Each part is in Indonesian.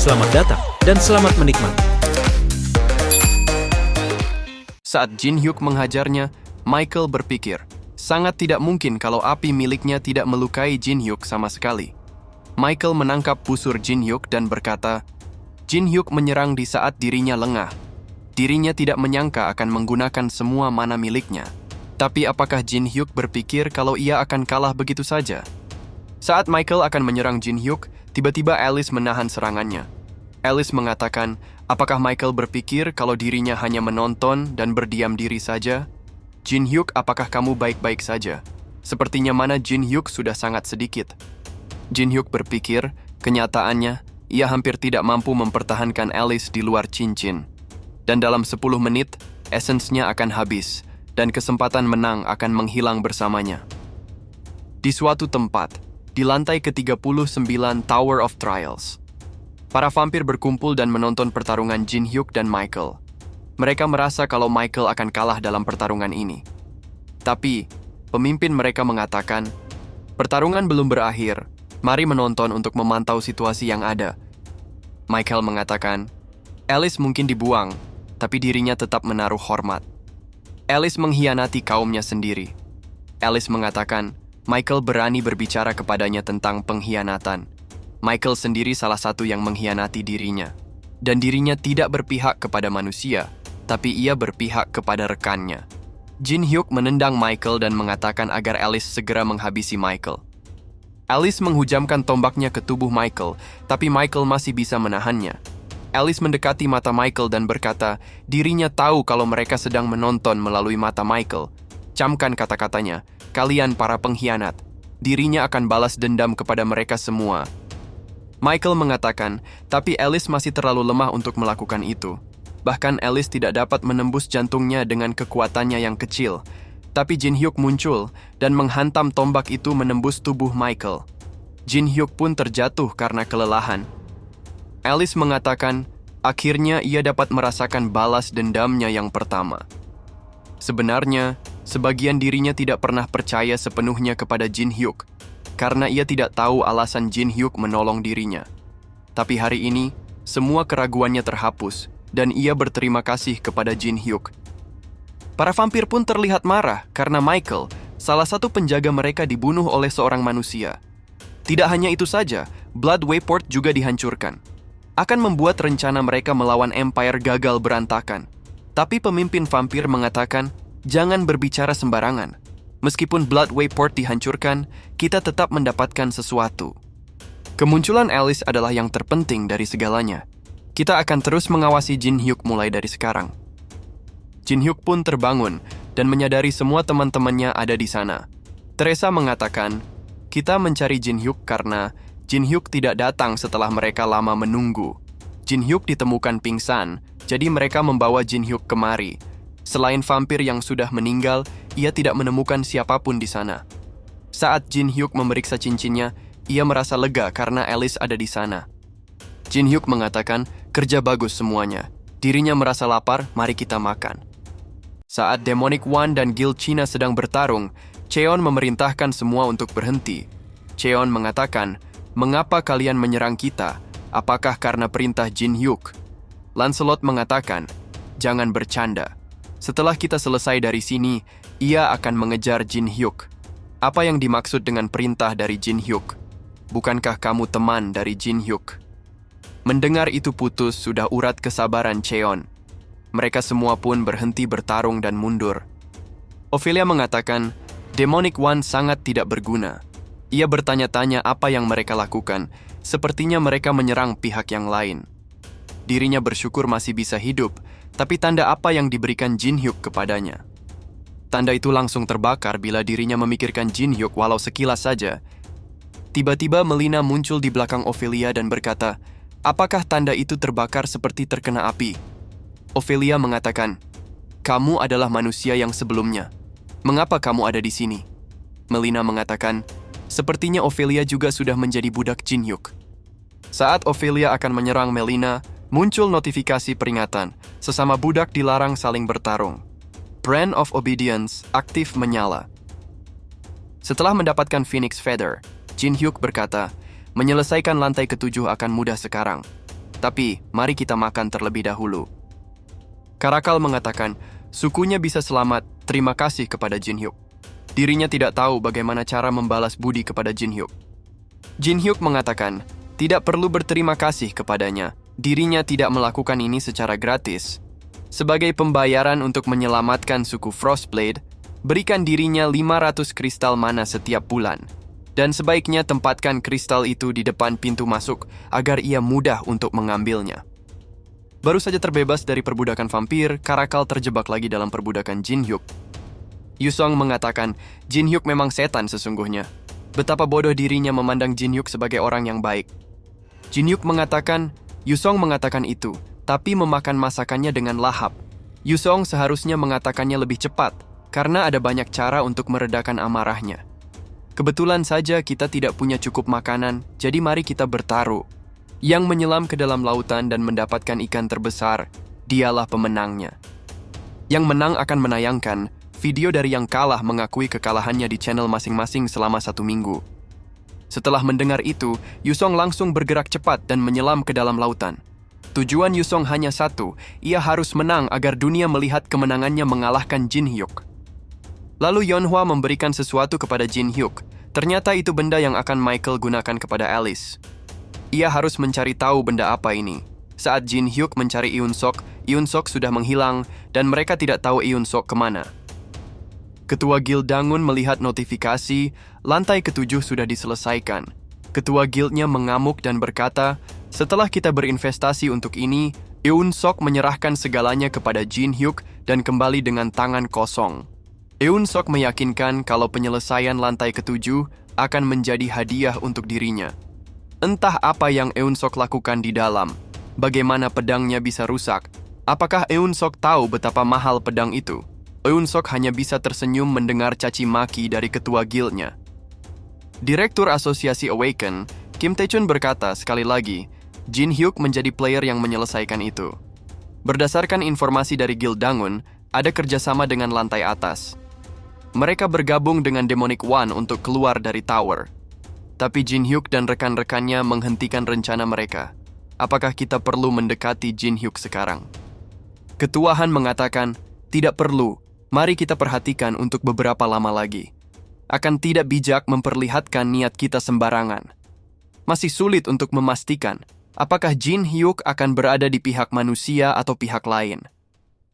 Selamat datang dan selamat menikmati. Saat Jin Hyuk menghajarnya, Michael berpikir, sangat tidak mungkin kalau api miliknya tidak melukai Jin Hyuk sama sekali. Michael menangkap busur Jin Hyuk dan berkata, Jin Hyuk menyerang di saat dirinya lengah. Dirinya tidak menyangka akan menggunakan semua mana miliknya. Tapi apakah Jin Hyuk berpikir kalau ia akan kalah begitu saja? Saat Michael akan menyerang Jin Hyuk, tiba-tiba Alice menahan serangannya. Alice mengatakan, apakah Michael berpikir kalau dirinya hanya menonton dan berdiam diri saja? Jin Hyuk, apakah kamu baik-baik saja? Sepertinya mana Jin Hyuk sudah sangat sedikit. Jin Hyuk berpikir, kenyataannya, ia hampir tidak mampu mempertahankan Alice di luar cincin. Dan dalam 10 menit, esensnya akan habis, dan kesempatan menang akan menghilang bersamanya. Di suatu tempat, di lantai ke-39 Tower of Trials, para vampir berkumpul dan menonton pertarungan Jin Hyuk dan Michael. Mereka merasa kalau Michael akan kalah dalam pertarungan ini. Tapi, pemimpin mereka mengatakan, pertarungan belum berakhir, mari menonton untuk memantau situasi yang ada. Michael mengatakan, Alice mungkin dibuang, tapi dirinya tetap menaruh hormat. Alice mengkhianati kaumnya sendiri. Alice mengatakan, Michael berani berbicara kepadanya tentang pengkhianatan. Michael sendiri salah satu yang mengkhianati dirinya. Dan dirinya tidak berpihak kepada manusia, tapi ia berpihak kepada rekannya. Jin Hyuk menendang Michael dan mengatakan agar Alice segera menghabisi Michael. Alice menghujamkan tombaknya ke tubuh Michael, tapi Michael masih bisa menahannya. Alice mendekati mata Michael dan berkata, dirinya tahu kalau mereka sedang menonton melalui mata Michael. Camkan kata-katanya, kalian para pengkhianat. Dirinya akan balas dendam kepada mereka semua. Michael mengatakan, tapi Alice masih terlalu lemah untuk melakukan itu. Bahkan Alice tidak dapat menembus jantungnya dengan kekuatannya yang kecil. Tapi Jin Hyuk muncul dan menghantam tombak itu menembus tubuh Michael. Jin Hyuk pun terjatuh karena kelelahan. Alice mengatakan, akhirnya ia dapat merasakan balas dendamnya yang pertama. Sebenarnya, sebagian dirinya tidak pernah percaya sepenuhnya kepada Jin Hyuk, karena ia tidak tahu alasan Jin Hyuk menolong dirinya. Tapi hari ini, semua keraguannya terhapus, dan ia berterima kasih kepada Jin Hyuk. Para vampir pun terlihat marah karena Michael, salah satu penjaga mereka, dibunuh oleh seorang manusia. Tidak hanya itu saja, Blood Wayport juga dihancurkan. Akan membuat rencana mereka melawan Empire gagal berantakan. Tapi pemimpin vampir mengatakan, jangan berbicara sembarangan. Meskipun Blood Wayport dihancurkan, kita tetap mendapatkan sesuatu. Kemunculan Alice adalah yang terpenting dari segalanya. Kita akan terus mengawasi Jin Hyuk mulai dari sekarang. Jin Hyuk pun terbangun dan menyadari semua teman-temannya ada di sana. Teresa mengatakan, kita mencari Jin Hyuk karena Jin Hyuk tidak datang setelah mereka lama menunggu. Jin Hyuk ditemukan pingsan, jadi mereka membawa Jin Hyuk kemari. Selain vampir yang sudah meninggal, ia tidak menemukan siapapun di sana. Saat Jin Hyuk memeriksa cincinnya, ia merasa lega karena Alice ada di sana. Jin Hyuk mengatakan, kerja bagus semuanya. Dirinya merasa lapar, mari kita makan. Saat Demonic One dan Guild China sedang bertarung, Cheon memerintahkan semua untuk berhenti. Cheon mengatakan, mengapa kalian menyerang kita? Apakah karena perintah Jin Hyuk? Lancelot mengatakan, jangan bercanda. Setelah kita selesai dari sini, ia akan mengejar Jin Hyuk. Apa yang dimaksud dengan perintah dari Jin Hyuk? Bukankah kamu teman dari Jin Hyuk? Mendengar itu putus sudah urat kesabaran Cheon. Mereka semua pun berhenti bertarung dan mundur. Ophelia mengatakan, Demonic One sangat tidak berguna. Ia bertanya-tanya apa yang mereka lakukan, sepertinya mereka menyerang pihak yang lain. Dirinya bersyukur masih bisa hidup, tapi tanda apa yang diberikan Jin Hyuk kepadanya? Tanda itu langsung terbakar bila dirinya memikirkan Jin Hyuk walau sekilas saja. Tiba-tiba Melina muncul di belakang Ophelia dan berkata, apakah tanda itu terbakar seperti terkena api? Ophelia mengatakan, kamu adalah manusia yang sebelumnya. Mengapa kamu ada di sini? Melina mengatakan, sepertinya Ophelia juga sudah menjadi budak Jin Hyuk. Saat Ophelia akan menyerang Melina, muncul notifikasi peringatan, sesama budak dilarang saling bertarung. Brand of Obedience aktif menyala. Setelah mendapatkan Phoenix Feather, Jin Hyuk berkata, menyelesaikan lantai ke-7 akan mudah sekarang. Tapi, mari kita makan terlebih dahulu. Karakal mengatakan, sukunya bisa selamat, terima kasih kepada Jin Hyuk. Dirinya tidak tahu bagaimana cara membalas budi kepada Jin Hyuk. Jin Hyuk mengatakan, tidak perlu berterima kasih kepadanya. Dirinya tidak melakukan ini secara gratis. Sebagai pembayaran untuk menyelamatkan suku Frostblade, berikan dirinya 500 kristal mana setiap bulan. Dan sebaiknya tempatkan kristal itu di depan pintu masuk agar ia mudah untuk mengambilnya. Baru saja terbebas dari perbudakan vampir, Karakal terjebak lagi dalam perbudakan Jin Hyuk. Yusong mengatakan, Jin Hyuk memang setan sesungguhnya. Betapa bodoh dirinya memandang Jin Hyuk sebagai orang yang baik. Jin Hyuk mengatakan, Yusong mengatakan itu, tapi memakan masakannya dengan lahap. Yusong seharusnya mengatakannya lebih cepat, karena ada banyak cara untuk meredakan amarahnya. Kebetulan saja kita tidak punya cukup makanan, jadi mari kita bertaruh. Yang menyelam ke dalam lautan dan mendapatkan ikan terbesar, dialah pemenangnya. Yang menang akan menayangkan video dari yang kalah mengakui kekalahannya di channel masing-masing selama 1 minggu. Setelah mendengar itu, Yusong langsung bergerak cepat dan menyelam ke dalam lautan. Tujuan Yusong hanya satu, ia harus menang agar dunia melihat kemenangannya mengalahkan Jin Hyuk. Lalu Yeonhwa memberikan sesuatu kepada Jin Hyuk. Ternyata itu benda yang akan Michael gunakan kepada Alice. Ia harus mencari tahu benda apa ini. Saat Jin Hyuk mencari Eun Sok sudah menghilang dan mereka tidak tahu Eun Sok kemana. Ketua Guild Dangun melihat notifikasi, lantai ke-7 sudah diselesaikan. Ketua Guildnya mengamuk dan berkata, setelah kita berinvestasi untuk ini, Eun Sok menyerahkan segalanya kepada Jin Hyuk dan kembali dengan tangan kosong. Eun Sok meyakinkan kalau penyelesaian lantai ke-7 akan menjadi hadiah untuk dirinya. Entah apa yang Eun Sok lakukan di dalam, bagaimana pedangnya bisa rusak. Apakah Eun Sok tahu betapa mahal pedang itu? Eun Sok hanya bisa tersenyum mendengar caci maki dari ketua guildnya. Direktur Asosiasi Awaken, Kim Tae-chun berkata sekali lagi, Jin Hyuk menjadi player yang menyelesaikan itu. Berdasarkan informasi dari Guild Dangun, ada kerjasama dengan lantai atas. Mereka bergabung dengan Demonic One untuk keluar dari tower. Tapi Jin Hyuk dan rekan-rekannya menghentikan rencana mereka. Apakah kita perlu mendekati Jin Hyuk sekarang? Ketua Han mengatakan, tidak perlu. Mari kita perhatikan untuk beberapa lama lagi. Akan tidak bijak memperlihatkan niat kita sembarangan. Masih sulit untuk memastikan apakah Jin Hyuk akan berada di pihak manusia atau pihak lain.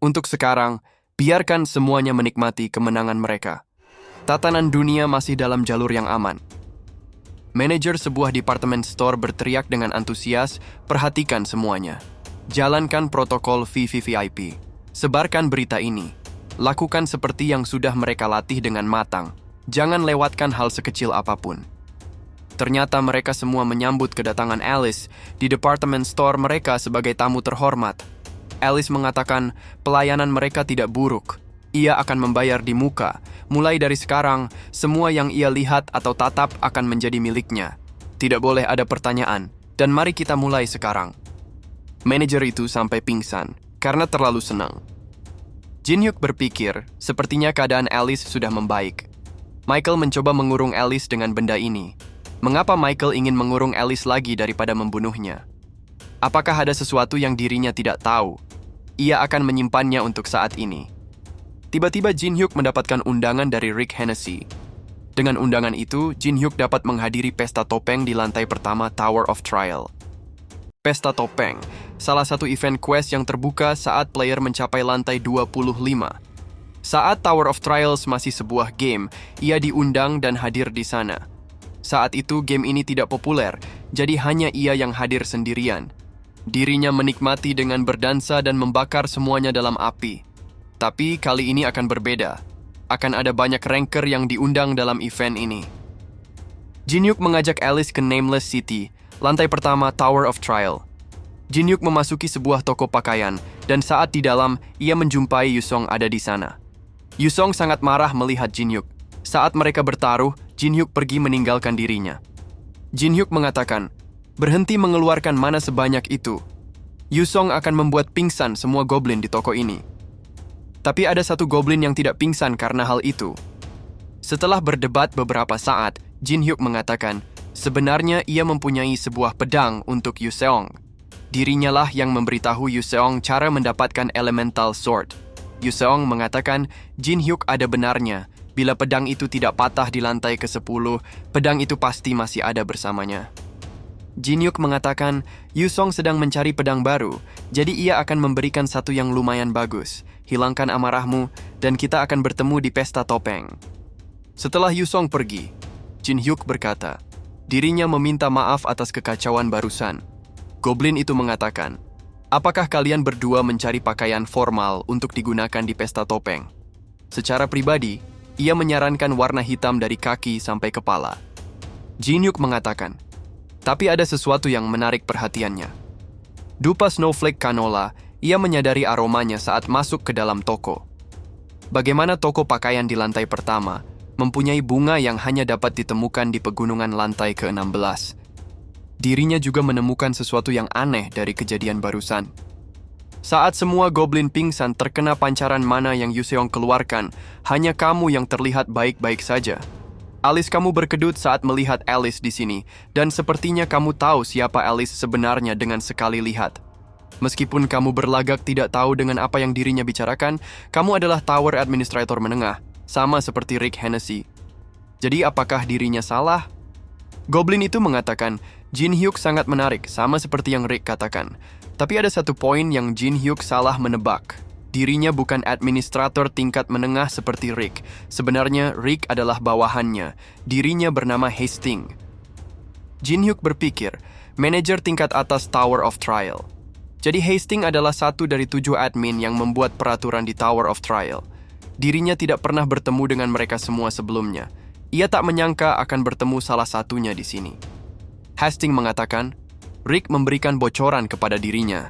Untuk sekarang, biarkan semuanya menikmati kemenangan mereka. Tatanan dunia masih dalam jalur yang aman. Manajer sebuah department store berteriak dengan antusias, perhatikan semuanya. Jalankan protokol VVVIP. Sebarkan berita ini. Lakukan seperti yang sudah mereka latih dengan matang. Jangan lewatkan hal sekecil apapun. Ternyata mereka semua menyambut kedatangan Alice di department store mereka sebagai tamu terhormat. Alice mengatakan pelayanan mereka tidak buruk. Ia akan membayar di muka. Mulai dari sekarang, semua yang ia lihat atau tatap akan menjadi miliknya. Tidak boleh ada pertanyaan. Dan mari kita mulai sekarang. Manajer itu sampai pingsan karena terlalu senang. Jin Hyuk berpikir, sepertinya keadaan Alice sudah membaik. Michael mencoba mengurung Alice dengan benda ini. Mengapa Michael ingin mengurung Alice lagi daripada membunuhnya? Apakah ada sesuatu yang dirinya tidak tahu? Ia akan menyimpannya untuk saat ini. Tiba-tiba Jin Hyuk mendapatkan undangan dari Rick Hennessy. Dengan undangan itu, Jin Hyuk dapat menghadiri pesta topeng di lantai pertama Tower of Trial. Pesta Topeng, salah satu event quest yang terbuka saat player mencapai lantai 25. Saat Tower of Trials masih sebuah game, ia diundang dan hadir di sana. Saat itu game ini tidak populer, jadi hanya ia yang hadir sendirian. Dirinya menikmati dengan berdansa dan membakar semuanya dalam api. Tapi kali ini akan berbeda. Akan ada banyak ranker yang diundang dalam event ini. Jin Hyuk mengajak Alice ke Nameless City, lantai pertama Tower of Trial. Jin Hyuk memasuki sebuah toko pakaian, dan saat di dalam, ia menjumpai Yusong ada di sana. Yusong sangat marah melihat Jin Hyuk. Saat mereka bertaruh, Jin Hyuk pergi meninggalkan dirinya. Jin Hyuk mengatakan, berhenti mengeluarkan mana sebanyak itu. Yusong akan membuat pingsan semua goblin di toko ini. Tapi ada satu goblin yang tidak pingsan karena hal itu. Setelah berdebat beberapa saat, Jin Hyuk mengatakan, sebenarnya ia mempunyai sebuah pedang untuk Yuseong. Dirinya lah yang memberitahu Yuseong cara mendapatkan elemental sword. Yuseong mengatakan Jin Hyuk ada benarnya. Bila pedang itu tidak patah di lantai ke-10, pedang itu pasti masih ada bersamanya. Jin Hyuk mengatakan Yuseong sedang mencari pedang baru, jadi ia akan memberikan satu yang lumayan bagus. Hilangkan amarahmu, dan kita akan bertemu di pesta topeng. Setelah Yuseong pergi, Jin Hyuk berkata, dirinya meminta maaf atas kekacauan barusan. Goblin itu mengatakan, apakah kalian berdua mencari pakaian formal untuk digunakan di pesta topeng? Secara pribadi, ia menyarankan warna hitam dari kaki sampai kepala. Jin Hyuk mengatakan, tapi ada sesuatu yang menarik perhatiannya. Dupa snowflake canola, ia menyadari aromanya saat masuk ke dalam toko. Bagaimana toko pakaian di lantai pertama mempunyai bunga yang hanya dapat ditemukan di pegunungan lantai ke-16. Dirinya juga menemukan sesuatu yang aneh dari kejadian barusan. Saat semua goblin pingsan terkena pancaran mana yang Yuseong keluarkan, hanya kamu yang terlihat baik-baik saja. Alis kamu berkedut saat melihat Alice di sini, dan sepertinya kamu tahu siapa Alice sebenarnya dengan sekali lihat. Meskipun kamu berlagak tidak tahu dengan apa yang dirinya bicarakan, kamu adalah Tower Administrator menengah, sama seperti Rick Hennessy. Jadi apakah dirinya salah? Goblin itu mengatakan, Jin Hyuk sangat menarik, sama seperti yang Rick katakan. Tapi ada satu poin yang Jin Hyuk salah menebak. Dirinya bukan administrator tingkat menengah seperti Rick. Sebenarnya Rick adalah bawahannya. Dirinya bernama Hastings. Jin Hyuk berpikir, manajer tingkat atas Tower of Trial. Jadi Hastings adalah satu dari 7 admin yang membuat peraturan di Tower of Trial. Dirinya tidak pernah bertemu dengan mereka semua sebelumnya. Ia tak menyangka akan bertemu salah satunya di sini. Hastings mengatakan, Rick memberikan bocoran kepada dirinya.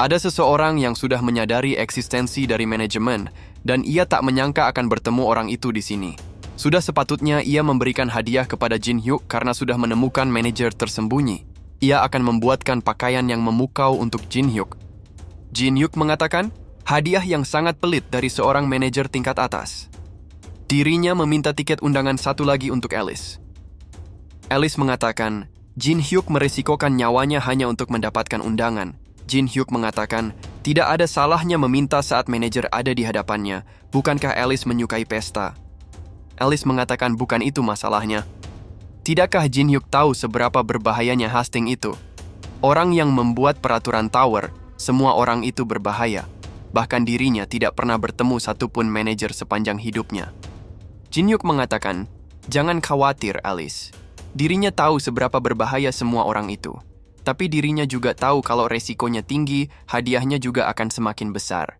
Ada seseorang yang sudah menyadari eksistensi dari manajemen, dan ia tak menyangka akan bertemu orang itu di sini. Sudah sepatutnya ia memberikan hadiah kepada Jin Hyuk karena sudah menemukan manajer tersembunyi. Ia akan membuatkan pakaian yang memukau untuk Jin Hyuk. Jin Hyuk mengatakan, hadiah yang sangat pelit dari seorang manajer tingkat atas. Dirinya meminta tiket undangan satu lagi untuk Alice. Alice mengatakan, Jin Hyuk meresikokan nyawanya hanya untuk mendapatkan undangan. Jin Hyuk mengatakan, tidak ada salahnya meminta saat manajer ada di hadapannya. Bukankah Alice menyukai pesta? Alice mengatakan bukan itu masalahnya. Tidakkah Jin Hyuk tahu seberapa berbahayanya Hastings itu? Orang yang membuat peraturan Tower, semua orang itu berbahaya. Bahkan dirinya tidak pernah bertemu satupun manajer sepanjang hidupnya. Jin Hyuk mengatakan, jangan khawatir Alice. Dirinya tahu seberapa berbahaya semua orang itu. Tapi dirinya juga tahu kalau resikonya tinggi, hadiahnya juga akan semakin besar.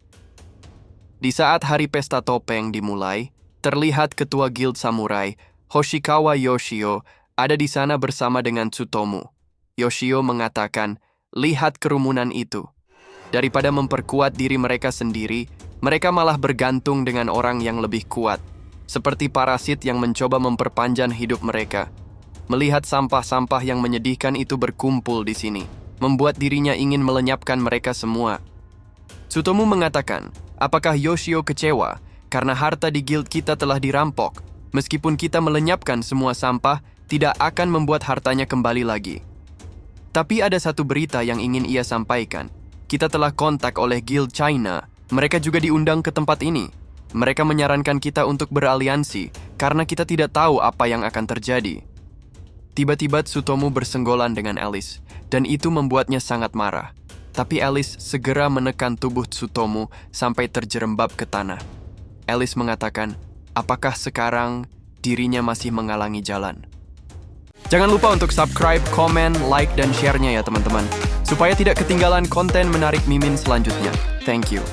Di saat hari pesta topeng dimulai, terlihat ketua Guild Samurai, Hoshikawa Yoshio, ada di sana bersama dengan Tsutomu. Yoshio mengatakan, lihat kerumunan itu. Daripada memperkuat diri mereka sendiri, mereka malah bergantung dengan orang yang lebih kuat. Seperti parasit yang mencoba memperpanjang hidup mereka. Melihat sampah-sampah yang menyedihkan itu berkumpul di sini, membuat dirinya ingin melenyapkan mereka semua. Tsutomu mengatakan, apakah Yoshio kecewa karena harta di guild kita telah dirampok? Meskipun kita melenyapkan semua sampah, tidak akan membuat hartanya kembali lagi. Tapi ada satu berita yang ingin ia sampaikan. Kita telah kontak oleh Guild China. Mereka juga diundang ke tempat ini. Mereka menyarankan kita untuk beraliansi karena kita tidak tahu apa yang akan terjadi. Tiba-tiba Tsutomu bersenggolan dengan Alice, dan itu membuatnya sangat marah. Tapi Alice segera menekan tubuh Tsutomu sampai terjerembab ke tanah. Alice mengatakan, apakah sekarang dirinya masih menghalangi jalan? Jangan lupa untuk subscribe, komen, like, dan share-nya ya teman-teman, supaya tidak ketinggalan konten menarik Mimin selanjutnya. Thank you.